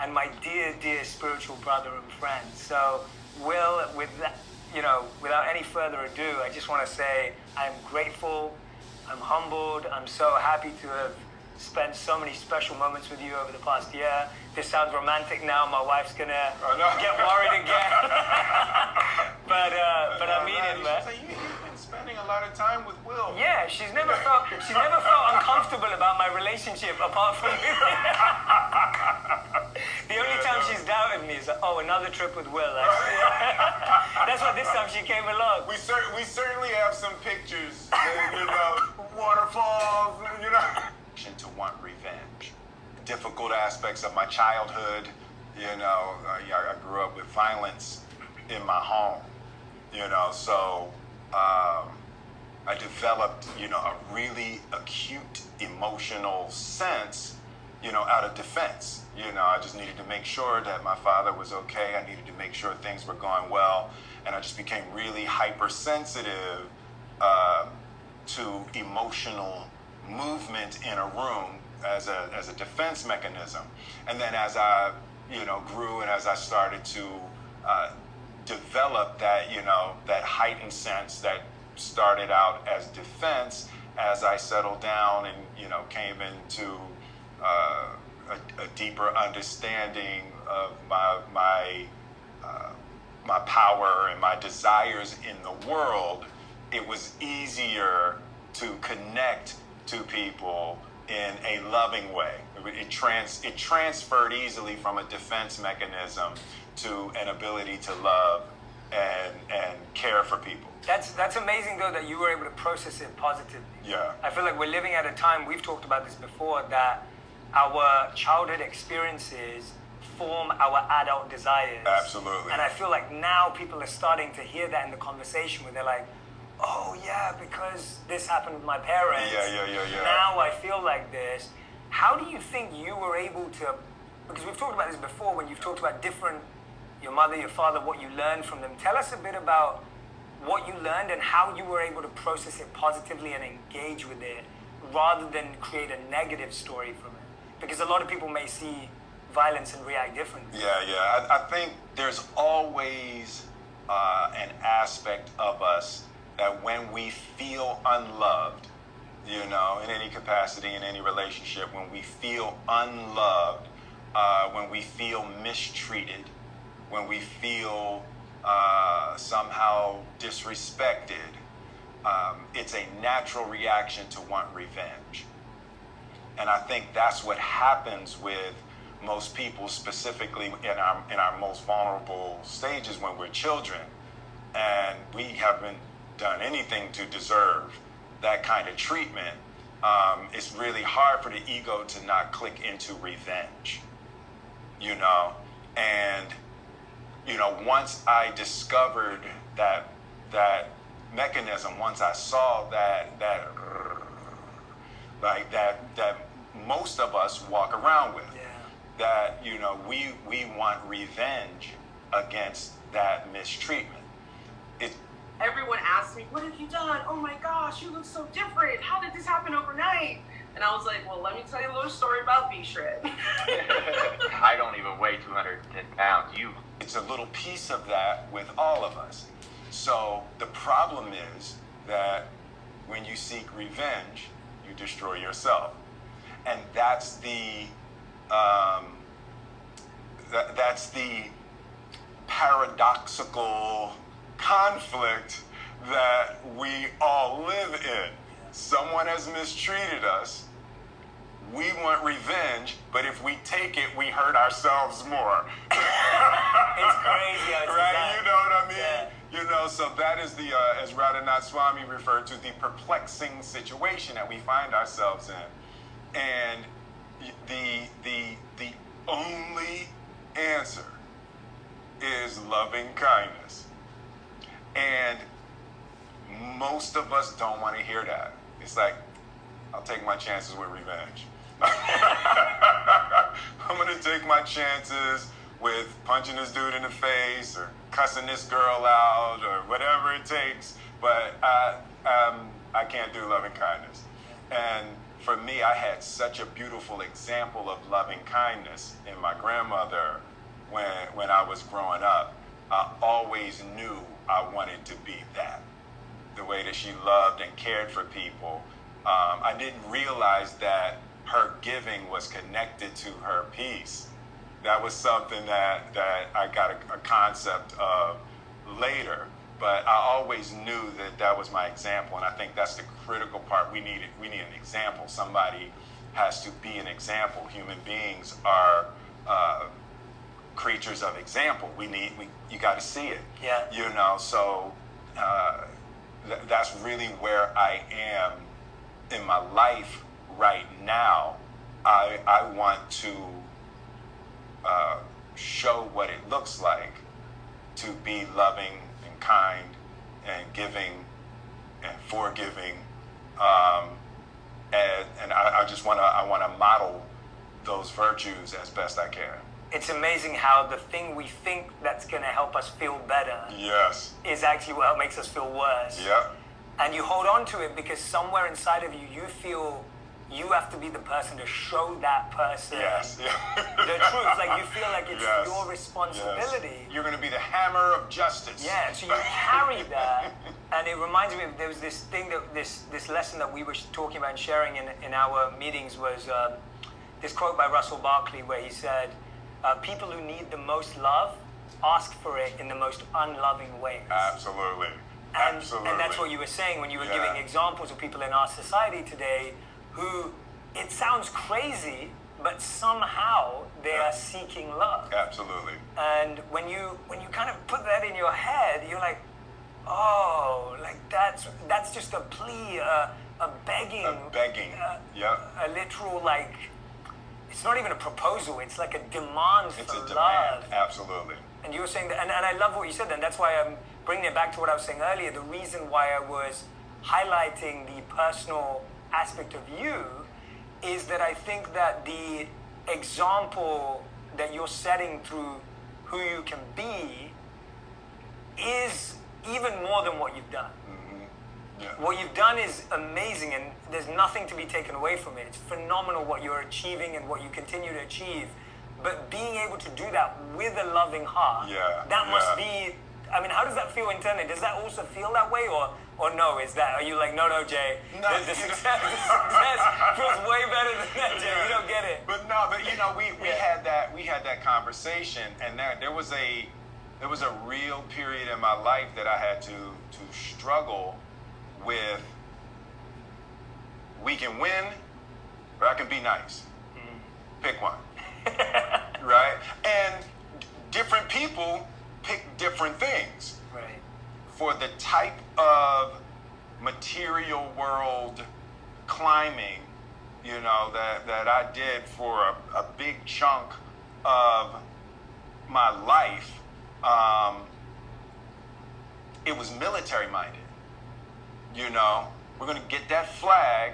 and my dear, dear spiritual brother and friend. So, Will, with that, without any further ado, I just want to say I'm grateful, I'm humbled, I'm so happy to have spent so many special moments with you over the past year. This sounds romantic now. My wife's gonna get worried again. but I mean it, man. So you've been spending a lot of time with Will. Yeah, she's never felt uncomfortable about my relationship apart from me. The only time she's doubted me is like, oh, another trip with Will. That's why this time she came along. We certainly have some pictures, waterfalls, to want revenge. Difficult aspects of my childhood, I grew up with violence in my home, so I developed, a really acute emotional sense, out of defense. I just needed to make sure that my father was okay. I needed to make sure things were going well. And I just became really hypersensitive to emotional movement in a room as a defense mechanism. And then as I, grew and as I started to develop that, that heightened sense that started out as defense, as I settled down and, came into a deeper understanding of my power and my desires in the world, it was easier to connect to people in a loving way. It transferred easily from a defense mechanism to an ability to love and care for people. That's amazing, though, that you were able to process it positively. Yeah. I feel like we're living at a time, we've talked about this before, that our childhood experiences form our adult desires. Absolutely. And I feel like now people are starting to hear that in the conversation where they're like, oh yeah, because this happened with my parents. Yeah. Now I feel like this. How do you think you were able to, because we've talked about this before when you've talked about your mother, your father, what you learned from them. Tell us a bit about what you learned and how you were able to process it positively and engage with it rather than create a negative story from it. Because a lot of people may see violence and react differently. Yeah. I think there's always an aspect of us that when we feel unloved, in any capacity, in any relationship, when we feel unloved, when we feel mistreated, when we feel somehow disrespected, it's a natural reaction to want revenge. And I think that's what happens with most people, specifically in our most vulnerable stages when we're children, and we haven't done anything to deserve that kind of treatment. It's really hard for the ego to not click into revenge, and once I discovered that mechanism, once I saw that most of us walk around with, that we want revenge against that mistreatment. Everyone asked me, what have you done? Oh my gosh, you look so different. How did this happen overnight? And I was like, well, let me tell you a little story about B-Shred. I don't even weigh 210 pounds. It's a little piece of that with all of us. So the problem is that when you seek revenge, you destroy yourself. And that's the paradoxical conflict that we all live in. Someone has mistreated us. We want revenge, but if we take it, we hurt ourselves more. It's crazy, right? You know what I mean? Yeah. So that is the, as Radhanath Swami referred to, the perplexing situation that we find ourselves in. And the only answer is loving kindness. And most of us don't want to hear that. It's like, I'll take my chances with revenge. I'm going to take my chances with punching this dude in the face or cussing this girl out or whatever it takes. But I can't do loving kindness. And for me, I had such a beautiful example of loving kindness in my grandmother when I was growing up. I always knew I wanted to be that. The way that she loved and cared for people. I didn't realize that her giving was connected to her peace. That was something that I got a concept of later. But I always knew that was my example, and I think that's the critical part. We need an example. Somebody has to be an example. Human beings are creatures of example. You got to see it. Yeah. You know, so that's really where I am in my life right now. I want to show what it looks like to be loving and kind and giving and forgiving, and I just want to model those virtues as best I can. It's amazing how the thing we think that's going to help us feel better Yes. is actually what makes us feel worse. Yep. And you hold on to it because somewhere inside of you, you feel you have to be the person to show that person Yes. the truth. Like you feel like it's Yes. your responsibility. Yes. You're going to be the hammer of justice. Yeah, so you carry that. And it reminds me of, there was this thing that this lesson that we were talking about and sharing in our meetings was this quote by Russell Barkley where he said, people who need the most love ask for it in the most unloving ways. Absolutely. And that's what you were saying when you were giving examples of people in our society today who, it sounds crazy, but somehow they are seeking love. Absolutely. And when you kind of put that in your head, you're like, oh, like that's just a plea, a begging. A begging. A literal, like, it's not even a proposal, it's like a demand for It's a demand. love. Absolutely. And you were saying that, and I love what you said, and that's why I'm bringing it back to what I was saying earlier. The reason why I was highlighting the personal aspect of you is that I think that the example that you're setting through who you can be is even more than what you've done. Mm-hmm. Yeah. What you've done is amazing, and there's nothing to be taken away from it. It's phenomenal what you're achieving and what you continue to achieve. But being able to do that with a loving heart, that must be, I mean, how does that feel internally? Does that also feel that way, or no? Are you like, no, Jay, the success feels way better than that, Jay. You don't get it. But you know, we had that conversation, and there was a real period in my life that I had to struggle with. We can win, or I can be nice. Pick one. Right? And different people pick different things. Right. For the type of material world climbing, you know, that I did for a big chunk of my life, it was military minded. You know, we're going to get that flag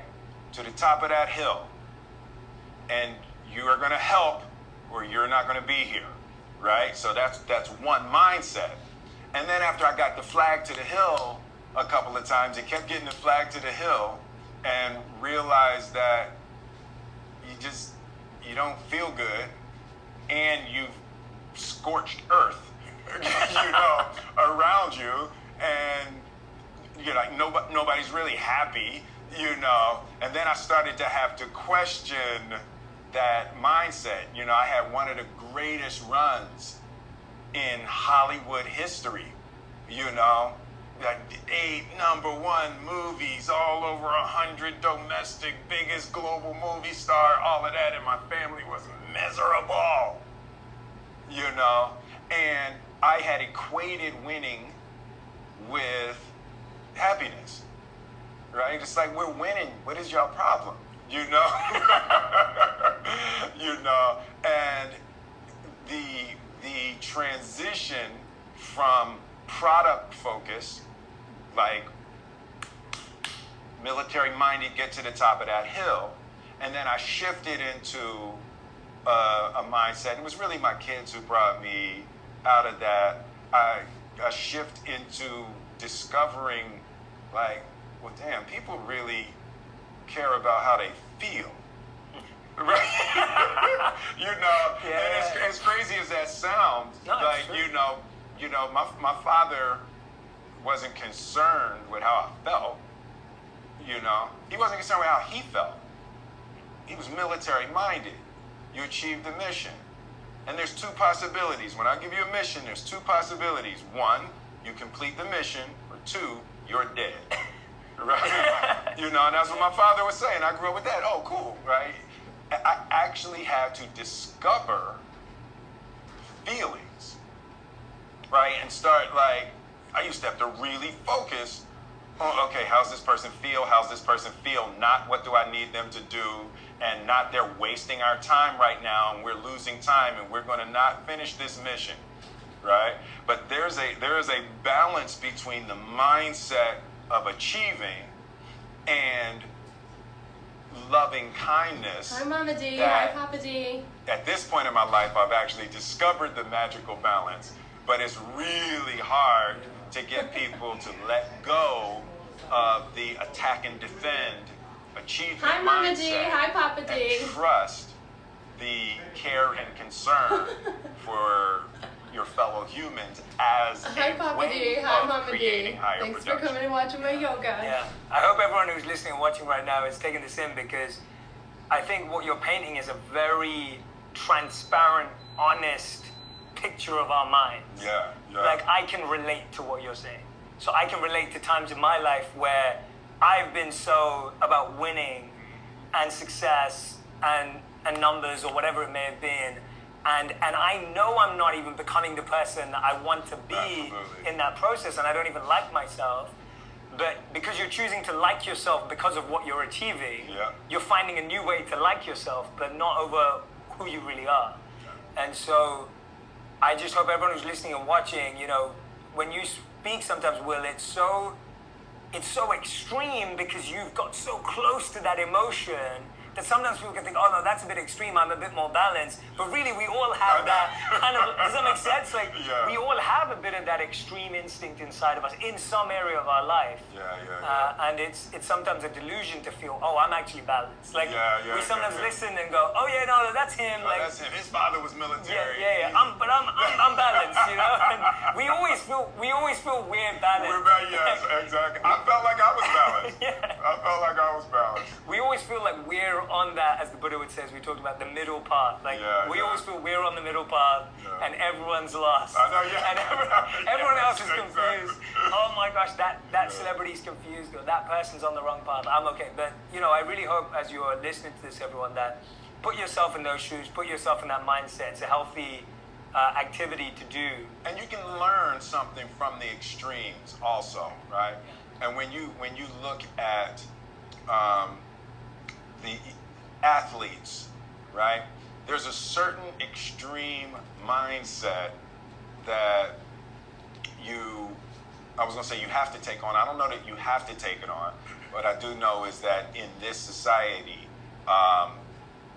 to the top of that hill, and you are going to help or you're not going to be here, right? So that's one mindset. And then after I got the flag to the hill a couple of times, and kept getting the flag to the hill, and realized that you don't feel good, and you've scorched earth, you know, around you, and you're like, nobody's really happy, you know. And then I started to have to question that mindset. You know, I had one of the greatest runs in Hollywood history, you know, like 8 #1 movies, all over 100 domestic, biggest global movie star, all of that, and my family was miserable, you know. And I had equated winning with happiness, right? It's like, we're winning, what is your problem, you know? You know, and the transition from product focus, like military minded, get to the top of that hill, and then I shifted into a mindset. It was really my kids who brought me out of that. I shift into discovering, like, well, damn, people really care about how they feel. Right? You know, and as crazy as that sounds, No, like, my father wasn't concerned with how I felt. You know, he wasn't concerned with how he felt. He was military minded. You achieved the mission. And there's two possibilities. When I give you a mission, there's two possibilities. One, you complete the mission, or two, you're dead. Right? You know, and that's what my father was saying. I grew up with that. Oh, cool, right? I actually had to discover feelings, right? And start, like, I used to have to really focus on, okay, how's this person feel? How's this person feel? Not what do I need them to do, and not they're wasting our time right now, and we're losing time, and we're going to not finish this mission, right? But there is a balance between the mindset of achieving and loving kindness. Hi, Mama D. Hi, Papa D. At this point in my life, I've actually discovered the magical balance, but it's really hard to get people to let go of the attack and defend achievement Hi, Mama mindset. D. Hi, Papa D. And trust the care and concern for your fellow humans as Hi, a Papa way D. Hi, of Mama D. creating higher Thanks for production. coming and watching my yoga. Yeah, I hope everyone who's listening and watching right now is taking this in, because I think what you're painting is a very transparent, honest picture of our minds. Yeah. Like, I can relate to what you're saying. So I can relate to times in my life where I've been so about winning and success and numbers or whatever it may have been. And I know I'm not even becoming the person that I want to be Absolutely. in that process, and I don't even like myself. But because you're choosing to like yourself because of what you're achieving, you're finding a new way to like yourself, but not over who you really are. And so I just hope everyone who's listening and watching, you know, when you speak sometimes, Will, it's so extreme because you've got so close to that emotion that sometimes people can think, oh no, that's a bit extreme, I'm a bit more balanced. But really, we all have that kind of, does that make sense? Like, we all have a bit of that extreme instinct inside of us in some area of our life. And it's sometimes a delusion to feel, oh, I'm actually balanced. Like, we sometimes listen and go, oh yeah, no, that's him. Oh, like, that's him. His father was military. I'm balanced, you know. And we always feel weird balanced. Yes, exactly. I felt like I was balanced. I felt like I was balanced. We always feel like we're on that, as the Buddha would say, as we talked about, the middle path. Like, we always feel we're on the middle path, and everyone's lost. I know, And everyone else is confused. Oh my gosh, that celebrity's confused, or that person's on the wrong path. I'm okay. But, you know, I really hope, as you're listening to this, everyone, that put yourself in those shoes, put yourself in that mindset. It's a healthy activity to do. And you can learn something from the extremes also, right? And when you look at the athletes, right? There's a certain extreme mindset that you have to take on. I don't know that you have to take it on. What I do know is that in this society,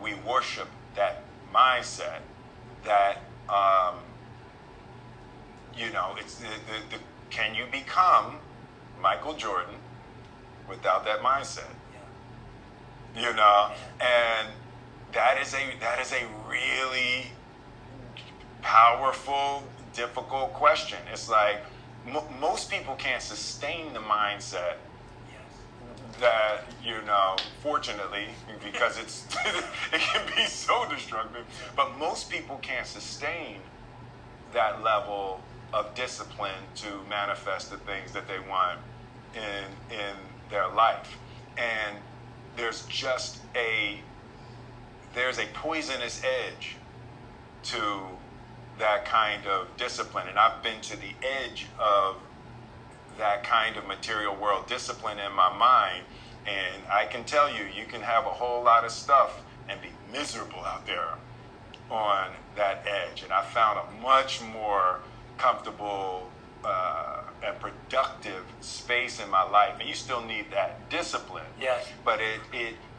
we worship that mindset that, you know, it's the can you become Michael Jordan without that mindset? You know, and that is a really powerful, difficult question. It's like most people can't sustain the mindset that, you know, fortunately, because it can be so destructive, but most people can't sustain that level of discipline to manifest the things that they want in their life. And there's a poisonous edge to that kind of discipline. And I've been to the edge of that kind of material world discipline in my mind. And I can tell you, you can have a whole lot of stuff and be miserable out there on that edge. And I found a much more comfortable and productive space in my life, and you still need that discipline. Yes. But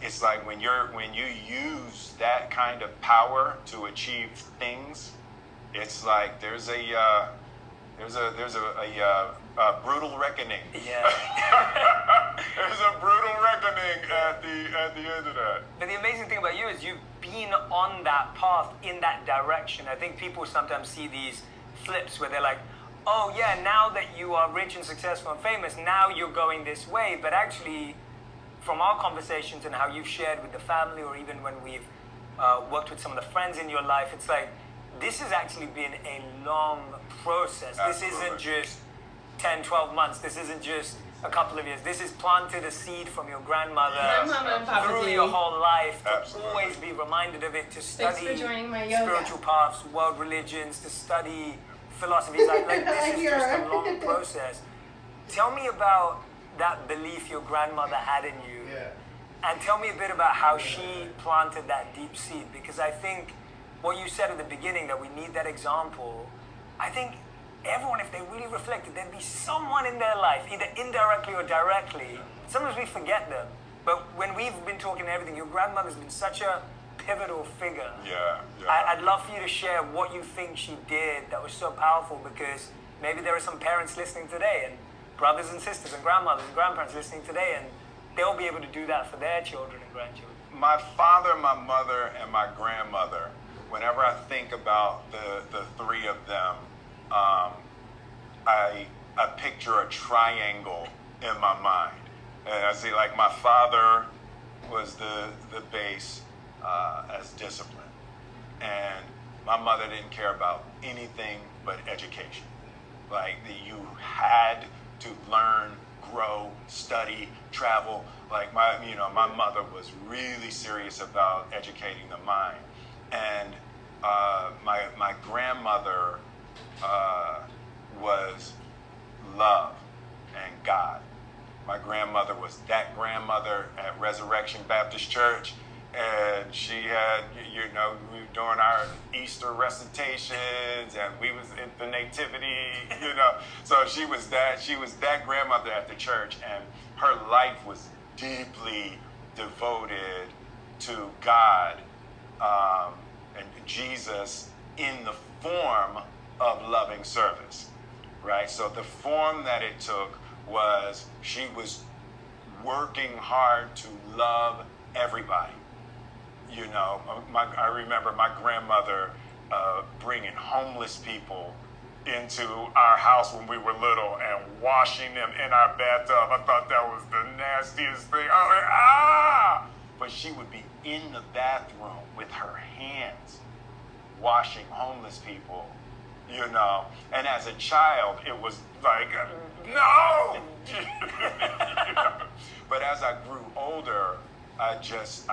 it's like when you use that kind of power to achieve things, it's like there's a brutal reckoning. Yeah. There's a brutal reckoning. reckoning at the end of that. But the amazing thing about you is you've been on that path in that direction. I think people sometimes see these flips where they're like, oh yeah, now that you are rich and successful and famous, now you're going this way. But actually, from our conversations and how you've shared with the family, or even when we've worked with some of the friends in your life, it's like, this has actually been a long process. Absolutely. This isn't just 10, 12 months. This isn't just a couple of years. This has planted a seed from your grandmother My mama and Papa through D. your whole life to Absolutely. always be reminded of it, to Thanks study for joining my yoga. spiritual paths, world religions, to study philosophies. Like this is just a long process. Tell me about that belief your grandmother had in you. And tell me a bit about how she planted that deep seed, because I think what you said at the beginning, that we need that example. I think everyone, if they really reflected, there'd be someone in their life, either indirectly or directly. Sometimes we forget them. But when we've been talking and everything, your grandmother's been such a pivotal figure. Yeah. I'd love for you to share what you think she did that was so powerful, because maybe there are some parents listening today, and brothers and sisters and grandmothers and grandparents listening today, and they'll be able to do that for their children and grandchildren. My father, my mother, and my grandmother, whenever I think about the three of them, I picture a triangle in my mind. And I see, like, my father was the base as discipline. And my mother didn't care about anything but education. Like, you had to learn, grow, study, travel. Like, my mother was really serious about educating the mind. And my grandmother was love and God. My grandmother was that grandmother at Resurrection Baptist Church, and she had, we were doing our Easter recitations, and we was in the nativity, So she was that grandmother at the church, and her life was deeply devoted to God and Jesus in the form of loving service, right? So the form that it took was she was working hard to love everybody. I remember my grandmother bringing homeless people into our house when we were little and washing them in our bathtub. I thought that was the nastiest thing. I was like, ah! But she would be in the bathroom with her hands washing homeless people, And as a child, it was like, no! But as I grew older, I just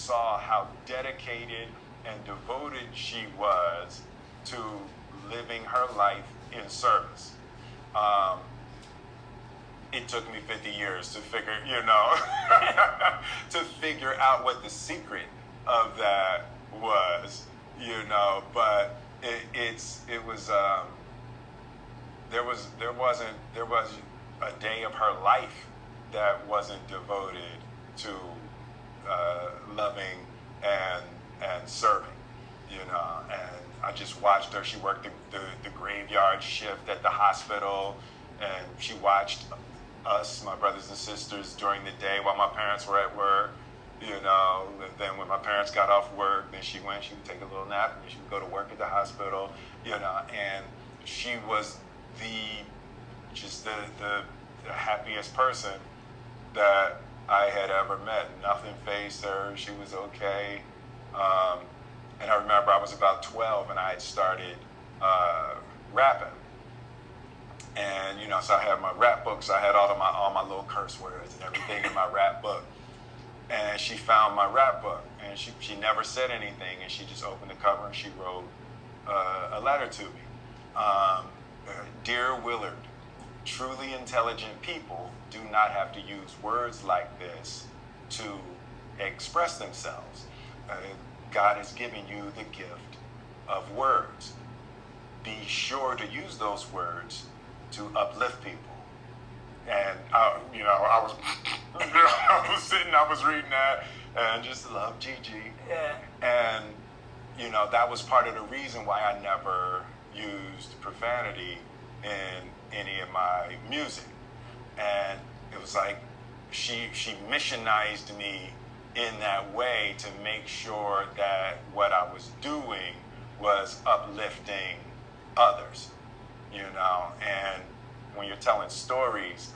saw how dedicated and devoted she was to living her life in service. It took me 50 years to figure, to figure out what the secret of that was, but there wasn't a day of her life that wasn't devoted to loving and serving, and I just watched her. She worked the graveyard shift at the hospital, and she watched us, my brothers and sisters, during the day while my parents were at work, and then when my parents got off work, then she would take a little nap, and she would go to work at the hospital, and she was the happiest person that I had ever met. Nothing fazed her. She was okay. And I remember I was about 12 and I had started rapping. And, so I had my rap books. I had all my little curse words and everything in my rap book. And she found my rap book, and she never said anything, and she just opened the cover and she wrote a letter to me. Dear Willard, truly intelligent people do not have to use words like this to express themselves. God has given you the gift of words. Be sure to use those words to uplift people. And I was sitting, I was reading that, and just love Gigi. Yeah. And that was part of the reason why I never used profanity in any of my music. And it was like, she missionized me in that way to make sure that what I was doing was uplifting others, you know. And when you're telling stories,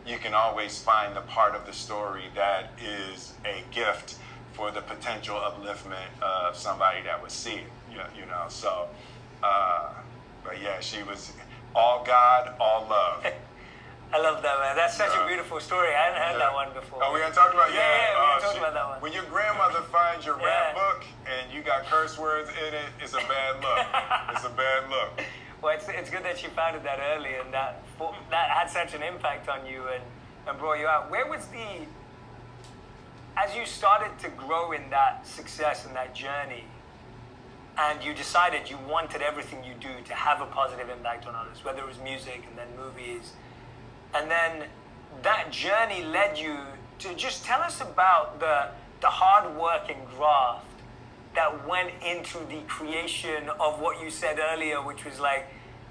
you can always find the part of the story that is a gift for the potential upliftment of somebody that would see it, you know. So, but yeah, she was all God, all love. I love that, man. That's such a beautiful story. I hadn't heard that one before. Oh, we're going to talk about Yeah, we're going to talk about that one. When your grandmother finds your rap book and you got curse words in it, it's a bad look. It's a bad look. Well, it's good that she found it that early, and that had such an impact on you and brought you out. Where was as you started to grow in that success and that journey, and you decided you wanted everything you do to have a positive impact on others, whether it was music and then movies, and then that journey led you to just tell us about the hard work and graft that went into the creation of what you said earlier, which was like,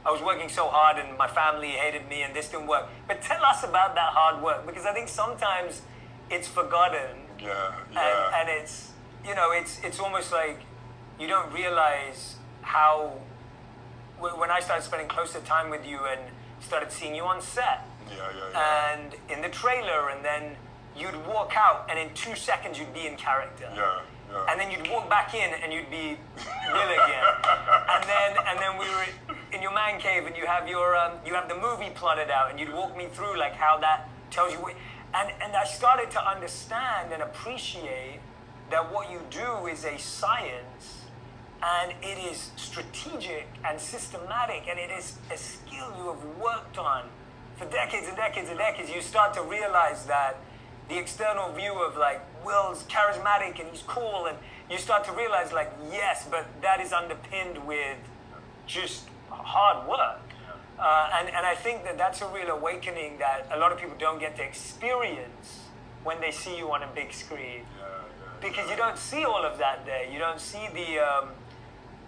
I was working so hard and my family hated me and this didn't work. But tell us about that hard work, because I think sometimes it's forgotten. Yeah. And it's, you know, it's almost like you don't realize how, when I started spending closer time with you and started seeing you on set, and in the trailer, and then you'd walk out and in 2 seconds you'd be in character. And then you'd walk back in and you'd be Will again. and then we were in your man cave and you have you have the movie plotted out and you'd walk me through like how that tells you and I started to understand and appreciate that what you do is a science, and it is strategic and systematic, and it is a skill you have worked on for decades and decades and decades. You start to realize that the external view of like Will's charismatic and he's cool, and you start to realize like, yes, but that is underpinned with just hard work. And I think that that's a real awakening that a lot of people don't get to experience when they see you on a big screen. Because you don't see all of that there. You don't see the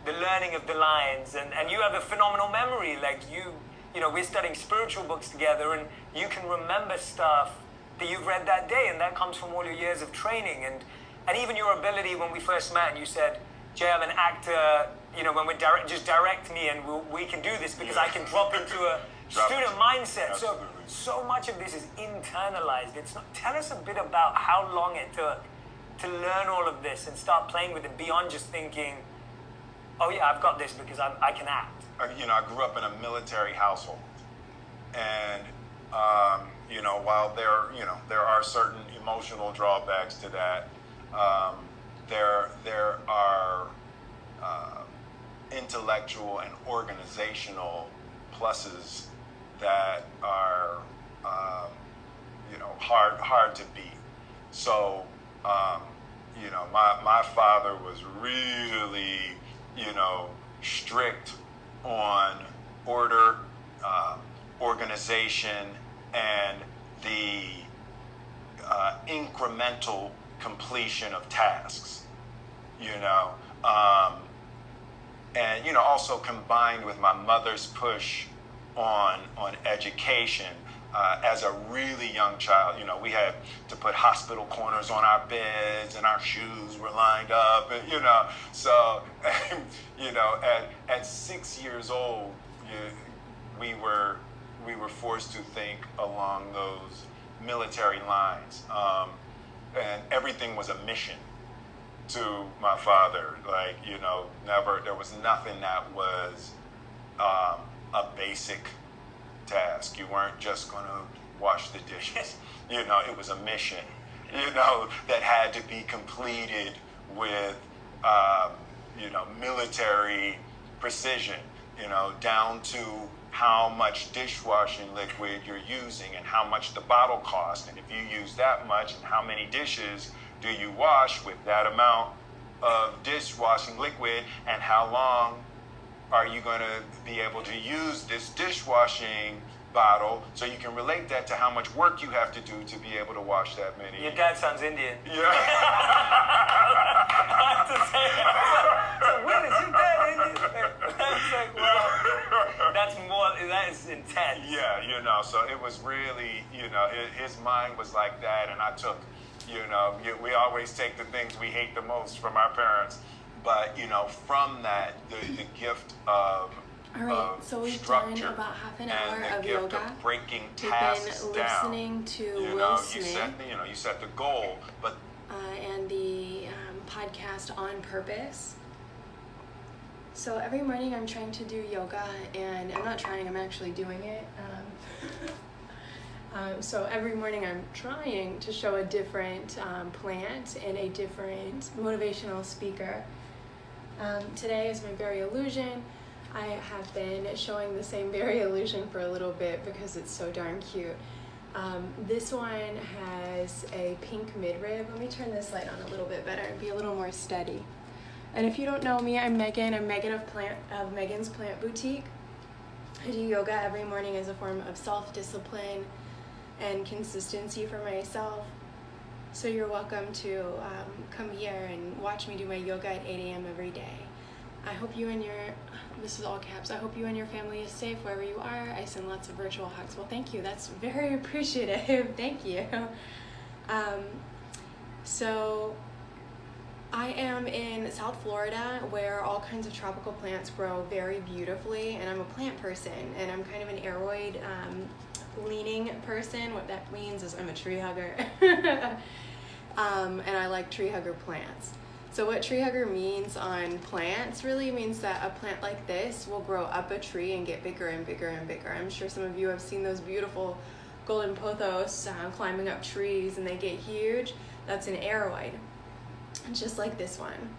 learning of the lines, and you have a phenomenal memory. Like you know, we're studying spiritual books together, and you can remember stuff that you've read that day, and that comes from all your years of training, and even your ability when we first met, and you said, Jay, I'm an actor, you know, when we just direct me and we can do this because I can drop into a student mindset. So much of this is internalized. Tell us a bit about how long it took to learn all of this and start playing with it beyond just thinking, oh yeah, I've got this because I can act. You know, I grew up in a military household, and you know, while there are certain emotional drawbacks to that, there are intellectual and organizational pluses that are you know, hard to beat. So you know, my father was really, you know, strict on order, organization, and the incremental completion of tasks, you know, and, you know, also combined with my mother's push on education. As a really young child, you know, we had to put hospital corners on our beds and our shoes were lined up, and, you know, so, you know, at 6 years old, we were forced to think along those military lines, and everything was a mission to my father. Like, you know, there was nothing that was a basic task. You weren't just going to wash the dishes. You know, it was a mission, you know, that had to be completed with, you know, military precision, you know, down to how much dishwashing liquid you're using and how much the bottle costs. And if you use that much, and how many dishes do you wash with that amount of dishwashing liquid, and how long are you going to be able to use this dishwashing bottle, so you can relate that to how much work you have to do to be able to wash that many. Your dad sounds Indian. Yeah. I have to say it. So when is your dad Indian? That's like, well, that is intense. Yeah, you so it was really, his mind was like that, and I took, we always take the things we hate the most from our parents, but, from that, the gift of All right, so we've done about half an hour of yoga. Of breaking We've tasks been down. listening to Will Smith. You set the goal, but and the podcast On Purpose. So every morning I'm trying to do yoga, and I'm not trying, I'm actually doing it. So every morning I'm trying to show a different plant and a different motivational speaker. Today is my berry illusion. I have been showing the same berry illusion for a little bit because it's so darn cute. This one has a pink midrib. Let me turn this light on a little bit better and be a little more steady. And if you don't know me, I'm Megan. I'm Megan of Megan's Plant Boutique. I do yoga every morning as a form of self-discipline and consistency for myself. So you're welcome to come here and watch me do my yoga at 8 a.m. every day. I hope you and this is all caps, I hope you and your family is safe wherever you are. I send lots of virtual hugs. Well, thank you. That's very appreciative. Thank you. So I am in South Florida, where all kinds of tropical plants grow very beautifully, and I'm a plant person, and I'm kind of an aroid leaning person. What that means is I'm a tree hugger. And I like tree hugger plants. So what tree hugger means on plants really means that a plant like this will grow up a tree and get bigger and bigger and bigger. I'm sure some of you have seen those beautiful golden pothos climbing up trees, and they get huge. That's an aroid, just like this one.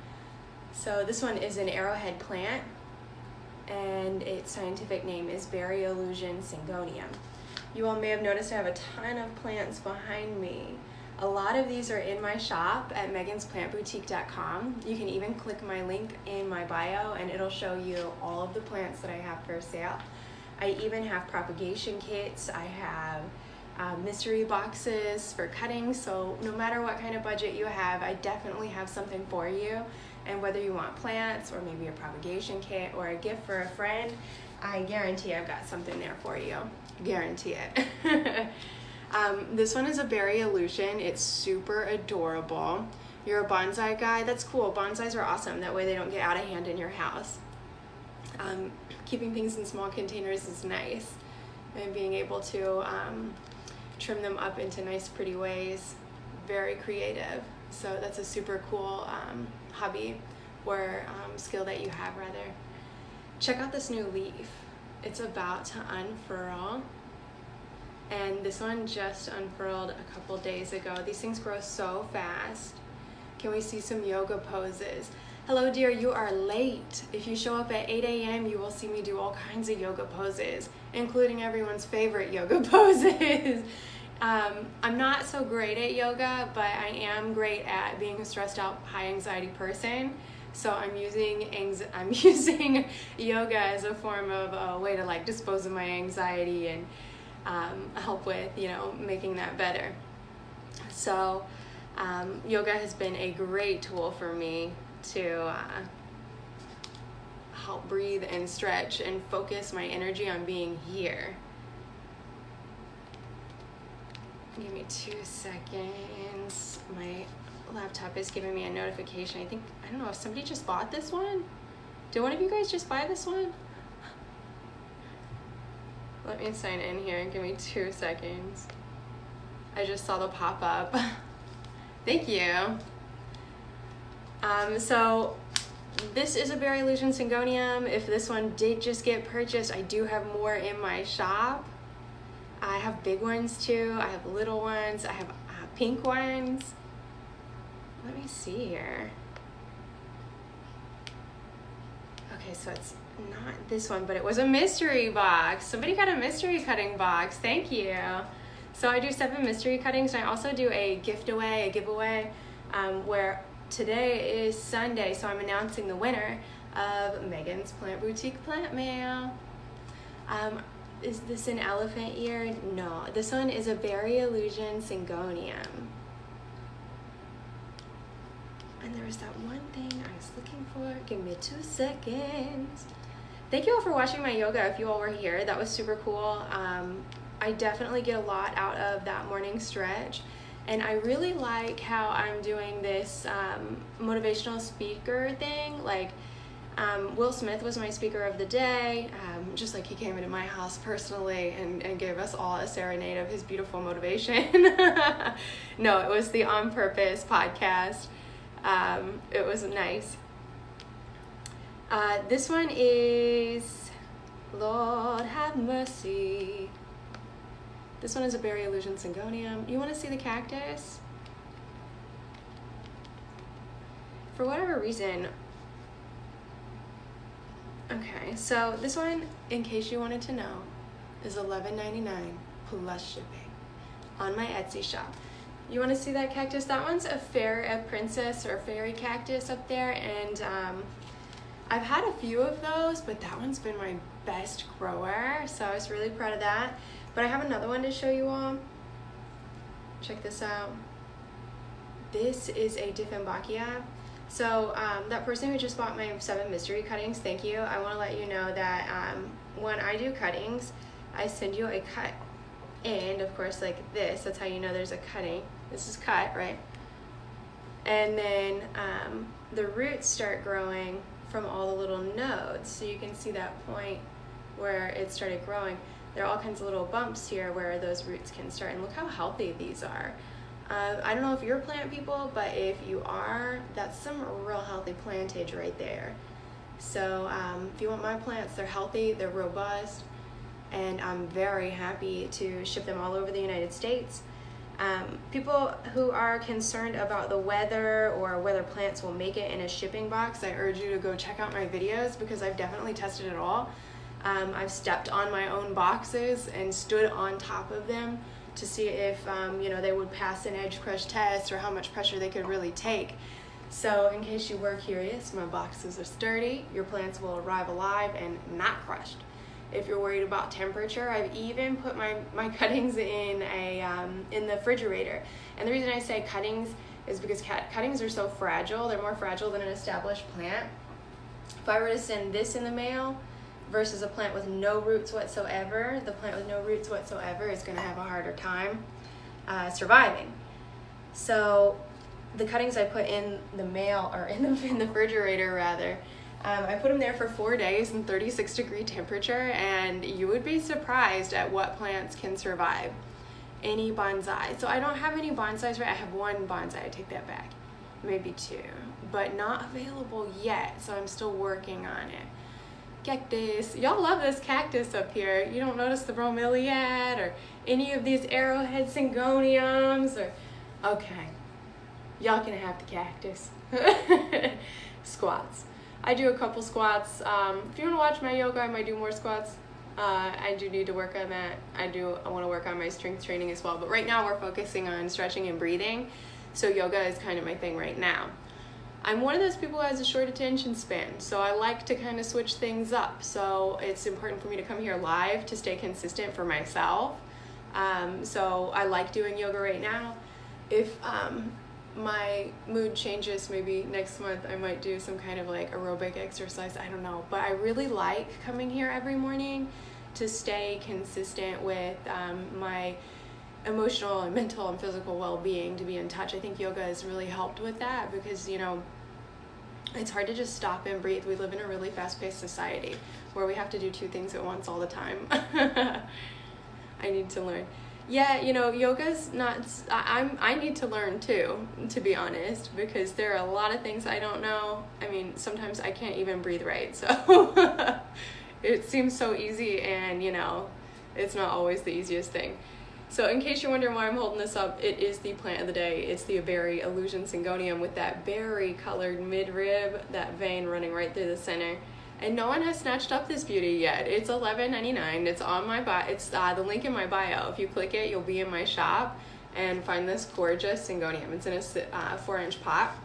So this one is an arrowhead plant, and its scientific name is Berry Illusion Syngonium. You all may have noticed I have a ton of plants behind me. A lot of these are in my shop at megansplantboutique.com. You can even click my link in my bio, and it'll show you all of the plants that I have for sale. I even have propagation kits. I have mystery boxes for cutting, so no matter what kind of budget you have, I definitely have something for you. And whether you want plants or maybe a propagation kit or a gift for a friend, I guarantee I've got something there for you. Guarantee it. This one is a berry illusion. It's super adorable. You're a bonsai guy? That's cool. Bonsais are awesome. That way they don't get out of hand in your house. Keeping things in small containers is nice, and being able to trim them up into nice, pretty ways. Very creative. So that's a super cool hobby or skill that you have, rather. Check out this new leaf. It's about to unfurl. And this one just unfurled a couple days ago. These things grow so fast. Can we see some yoga poses? Hello, dear, you are late. If you show up at 8 a.m., you will see me do all kinds of yoga poses, including everyone's favorite yoga poses. I'm not so great at yoga, but I am great at being a stressed out, high anxiety person. So I'm using yoga as a form of a way to like dispose of my anxiety and help with, making that better. So yoga has been a great tool for me to help breathe and stretch and focus my energy on being here. Give me 2 seconds. My laptop is giving me a notification. I don't know if somebody just bought this one. Did one of you guys just buy this one? Let me sign in here. Give me 2 seconds. I just saw the pop-up. Thank you. So this is a Berry Illusion Syngonium. If this one did just get purchased, I do have more in my shop. I have big ones too. I have little ones. I have pink ones. Let me see here. Okay, so it's not this one, but it was a mystery box. Somebody got a mystery cutting box. Thank you. So I do 7 mystery cuttings, and I also do a giveaway, where today is Sunday, so I'm announcing the winner of Megan's Plant Boutique Plant Mail. Is this an elephant ear? No, this one is a Berry Illusion Syngonium. And there was that one thing I was looking for. Give me 2 seconds. Thank you all for watching my yoga. If you all were here, that was super cool. I definitely get a lot out of that morning stretch. And I really like how I'm doing this motivational speaker thing. Like, Will Smith was my speaker of the day, just like he came into my house personally and gave us all a serenade of his beautiful motivation. No, it was the On Purpose podcast. It was nice. This one is Lord Have Mercy. This one is a berry illusion syngonium. You want to see the cactus? For whatever reason. Okay, so this one, in case you wanted to know, is $11.99 plus shipping on my Etsy shop. You want to see that cactus? That one's a princess or fairy cactus up there, and I've had a few of those, but that one's been my best grower, so I was really proud of that. But I have another one to show you all. Check this out. This is a Dieffenbachia. So that person who just bought my 7 mystery cuttings, thank you. I want to let you know that when I do cuttings, I send you a cut. And of course, like this, that's how you know there's a cutting. This is cut, right? And then the roots start growing from all the little nodes. So you can see that point where it started growing. There are all kinds of little bumps here where those roots can start. And look how healthy these are. I don't know if you're plant people, but if you are, that's some real healthy plantage right there. So if you want my plants, they're healthy, they're robust, and I'm very happy to ship them all over the United States. People who are concerned about the weather or whether plants will make it in a shipping box, I urge you to go check out my videos because I've definitely tested it all. I've stepped on my own boxes and stood on top of them to see if they would pass an edge crush test or how much pressure they could really take. So in case you were curious, my boxes are sturdy. Your plants will arrive alive and not crushed. If you're worried about temperature, I've even put my cuttings in the refrigerator. And the reason I say cuttings is because cuttings are so fragile. They're more fragile than an established plant. If I were to send this in the mail versus a plant with no roots whatsoever, the plant with no roots whatsoever is going to have a harder time surviving. So the cuttings I put in the mail, or in the refrigerator rather, I put them there for 4 days in 36-degree temperature, and you would be surprised at what plants can survive. Any bonsai. So I don't have any bonsais, right? I have one bonsai, I take that back. Maybe 2, but not available yet, so I'm still working on it. Cactus. Y'all love this cactus up here. You don't notice the bromeliad or any of these arrowhead syngoniums or... Okay. Y'all can have the cactus. Squats. I do a couple squats. If you want to watch my yoga, I might do more squats. I do need to work on that. I want to work on my strength training as well. But right now we're focusing on stretching and breathing. So yoga is kind of my thing right now. I'm one of those people who has a short attention span, so I like to kind of switch things up. So it's important for me to come here live to stay consistent for myself. So I like doing yoga right now. If my mood changes, maybe next month I might do some kind of like aerobic exercise, I don't know. But I really like coming here every morning to stay consistent with my emotional and mental and physical well-being, to be in touch. I think yoga has really helped with that because, it's hard to just stop and breathe. We live in a really fast-paced society where we have to do 2 things at once all the time. I need to learn. Yeah, yoga's not, I need to learn too, to be honest, because there are a lot of things I don't know. I mean, sometimes I can't even breathe right, so it seems so easy, and it's not always the easiest thing. So in case you're wondering why I'm holding this up, it is the plant of the day. It's the berry illusion syngonium with that berry colored midrib, that vein running right through the center. And no one has snatched up this beauty yet. It's $11.99. It's on my bio. It's the link in my bio. If you click it, you'll be in my shop and find this gorgeous syngonium. It's in a 4-inch pot.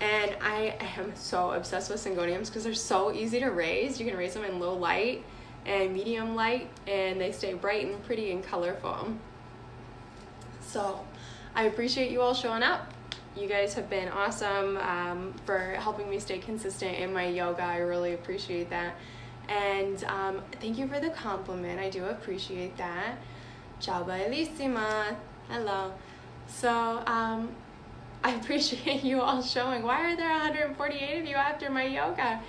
And I am so obsessed with syngoniums because they're so easy to raise. You can raise them in low light and medium light, and they stay bright and pretty and colorful. So I appreciate you all showing up. You guys have been awesome for helping me stay consistent in my yoga. I really appreciate that. And thank you for the compliment. I do appreciate that. Ciao bellissima. Hello. So, I appreciate you all showing. Why are there 148 of you after my yoga?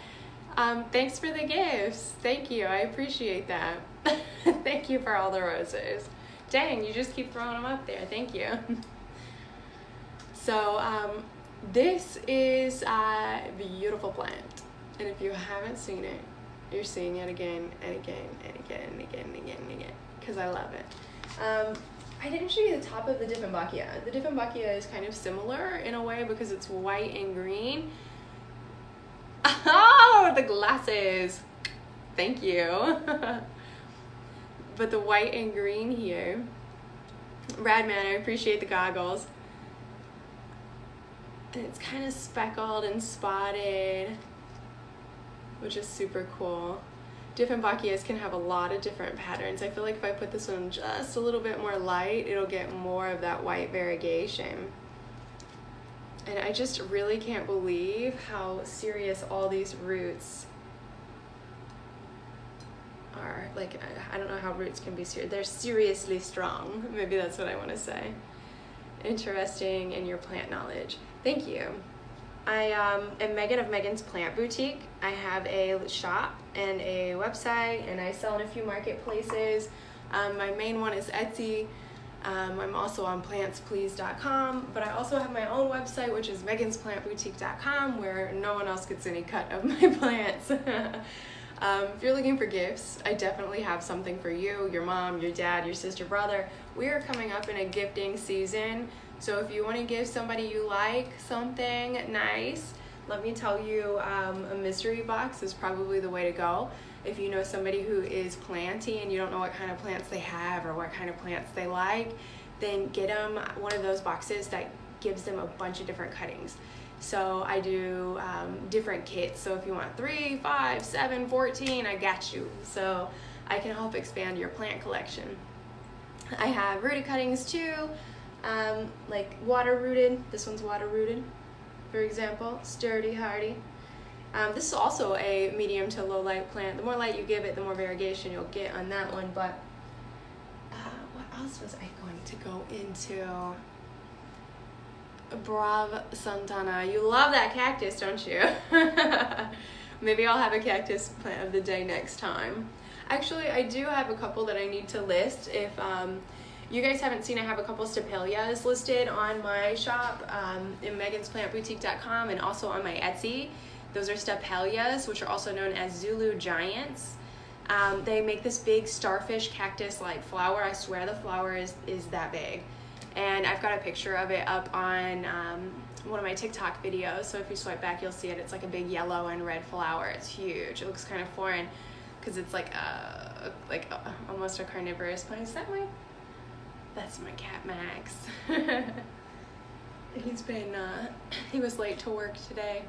Thanks for the gifts. Thank you. I appreciate that. Thank you for all the roses. Dang, you just keep throwing them up there. Thank you. So, this is a beautiful plant. And if you haven't seen it, you're seeing it again and again and again and again and again and again, because I love it. I didn't show you the top of the Dieffenbachia. The Dieffenbachia is kind of similar in a way because it's white and green. Oh, the glasses. Thank you. But the white and green here. Radman, I appreciate the goggles. And it's kind of speckled and spotted, which is super cool. Dieffenbachias can have a lot of different patterns. I feel like if I put this one just a little bit more light, it'll get more of that white variegation. And I just really can't believe how serious all these roots are. Like, I don't know how roots can be serious. They're seriously strong. Maybe that's what I want to say. Interesting in your plant knowledge. Thank you. I am Megan of Megan's Plant Boutique. I have a shop and a website, and I sell in a few marketplaces. My main one is Etsy. I'm also on plantsplease.com, but I also have my own website, which is megansplantboutique.com, where no one else gets any cut of my plants. If you're looking for gifts, I definitely have something for you, your mom, your dad, your sister, brother. We are coming up in a gifting season. So if you want to give somebody you like something nice, let me tell you, a mystery box is probably the way to go. If you know somebody who is planty and you don't know what kind of plants they have or what kind of plants they like, then get them one of those boxes that gives them a bunch of different cuttings. So I do different kits. So if you want 3, 5, 7, 14, I got you. So I can help expand your plant collection. I have rooted cuttings too. Like water rooted. This one's water rooted, for example. Sturdy, hardy. This is also a medium to low light plant. The more light you give it, the more variegation you'll get on that one. But what else was I going to go into? Brav Santana. You love that cactus, don't you? Maybe I'll have a cactus plant of the day next time. Actually, I do have a couple that I need to list. If you guys haven't seen, I have a couple stapelias listed on my shop in megansplantboutique.com and also on my Etsy. Those are stapelias, which are also known as Zulu giants. They make this big starfish cactus-like flower. I swear the flower is that big. And I've got a picture of it up on one of my TikTok videos. So if you swipe back, you'll see it. It's like a big yellow and red flower. It's huge. It looks kind of foreign because it's like almost a carnivorous plant. Is that my... That's my cat Max. He was late to work today.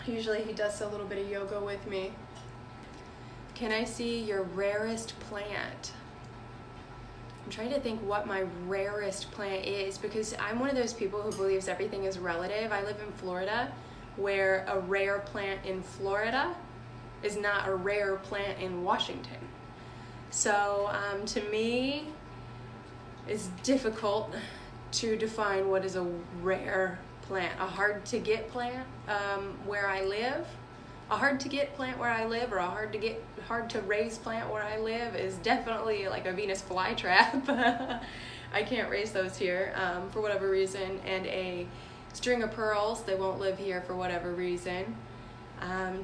Usually he does a little bit of yoga with me. Can I see your rarest plant? I'm trying to think what my rarest plant is, because I'm one of those people who believes everything is relative. I live in Florida, where a rare plant in Florida is not a rare plant in Washington. So to me, it's difficult to define what is a rare plant. A hard to get plant where I live. A hard to get plant where I live, or a hard to raise plant where I live is definitely like a Venus flytrap. I can't raise those here for whatever reason. And a string of pearls, they won't live here for whatever reason.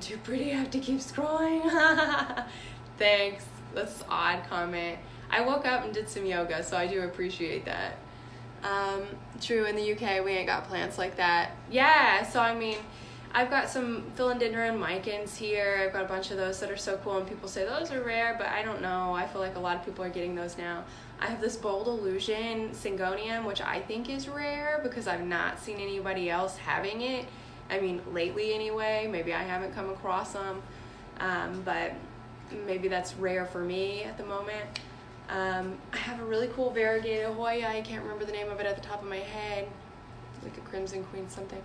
Too pretty, I have to keep scrolling. Thanks, that's an odd comment. I woke up and did some yoga, so I do appreciate that. True, in the UK, we ain't got plants like that. Yeah, so I mean, I've got some philodendron micans here. I've got a bunch of those that are so cool, and people say those are rare, but I don't know. I feel like a lot of people are getting those now. I have this Bold Illusion Syngonium, which I think is rare because I've not seen anybody else having it. I mean, lately anyway. Maybe I haven't come across them, but maybe that's rare for me at the moment. I have a really cool variegated Hoya. I can't remember the name of it at the top of my head. Like a Crimson Queen something.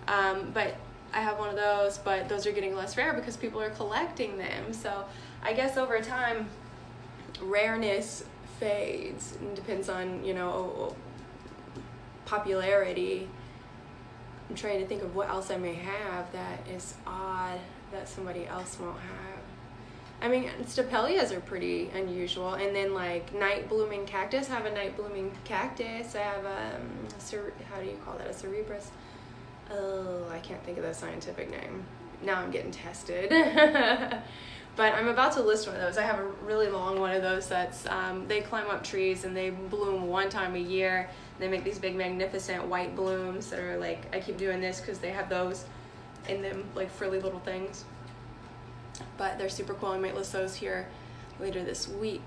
But I have one of those, but those are getting less rare because people are collecting them. So I guess over time, rareness fades and depends on, you know, popularity. I'm trying to think of what else I may have that is odd that somebody else won't have. I mean, stapelias are pretty unusual. And then like night blooming cactus. I have a night blooming cactus. I have how do you call that? A cerebrus? Oh, I can't think of the scientific name. Now I'm getting tested. But I'm about to list one of those. I have a really long one of those that's, they climb up trees and they bloom one time a year. They make these big magnificent white blooms that are like, I keep doing this because they have those in them, like frilly little things. But they're super cool. I might list those here later this week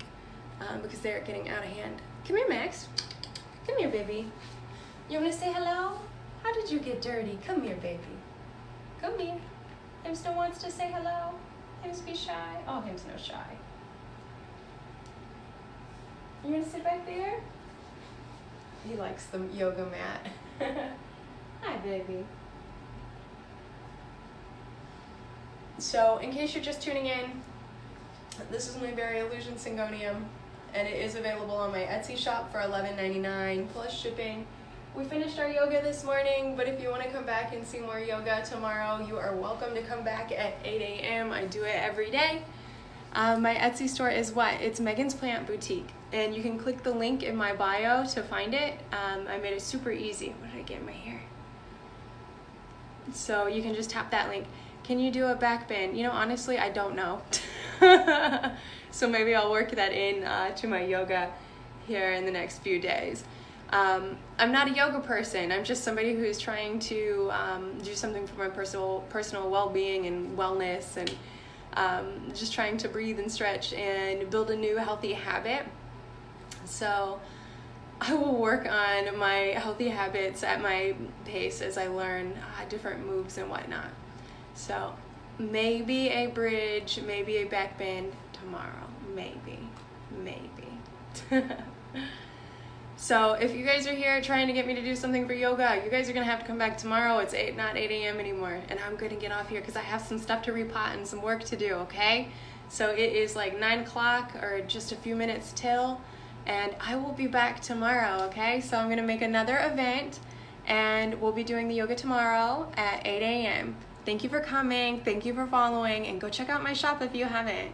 because they're getting out of hand. Come here, Max. Come here, baby. You want to say hello? How did you get dirty? Come here, baby. Come here. Him still wants to say hello. Him's be shy. Oh, him's no shy. You want to sit back there? He likes the yoga mat. Hi, baby. So, in case you're just tuning in, this is my Berry Illusion Syngonium, and it is available on my Etsy shop for $11.99 plus shipping. We finished our yoga this morning, but if you want to come back and see more yoga tomorrow, you are welcome to come back at 8 a.m. I do it every day. My Etsy store is what? It's Megan's Plant Boutique, and you can click the link in my bio to find it. I made it super easy. What did I get in my hair? So you can just tap that link. Can you do a back bend? You know, honestly, I don't know. So maybe I'll work that in to my yoga here in the next few days. I'm not a yoga person. I'm just somebody who's trying to do something for my personal well-being and wellness, and just trying to breathe and stretch and build a new healthy habit. So I will work on my healthy habits at my pace as I learn different moves and whatnot. So maybe a bridge, maybe a back bend tomorrow. Maybe. So if you guys are here trying to get me to do something for yoga, you guys are going to have to come back tomorrow. It's not 8 a.m. anymore. And I'm going to get off here because I have some stuff to repot and some work to do, okay? So it is like 9 o'clock or just a few minutes till. And I will be back tomorrow, okay? So I'm going to make another event. And we'll be doing the yoga tomorrow at 8 a.m. Thank you for coming. Thank you for following. And go check out my shop if you haven't.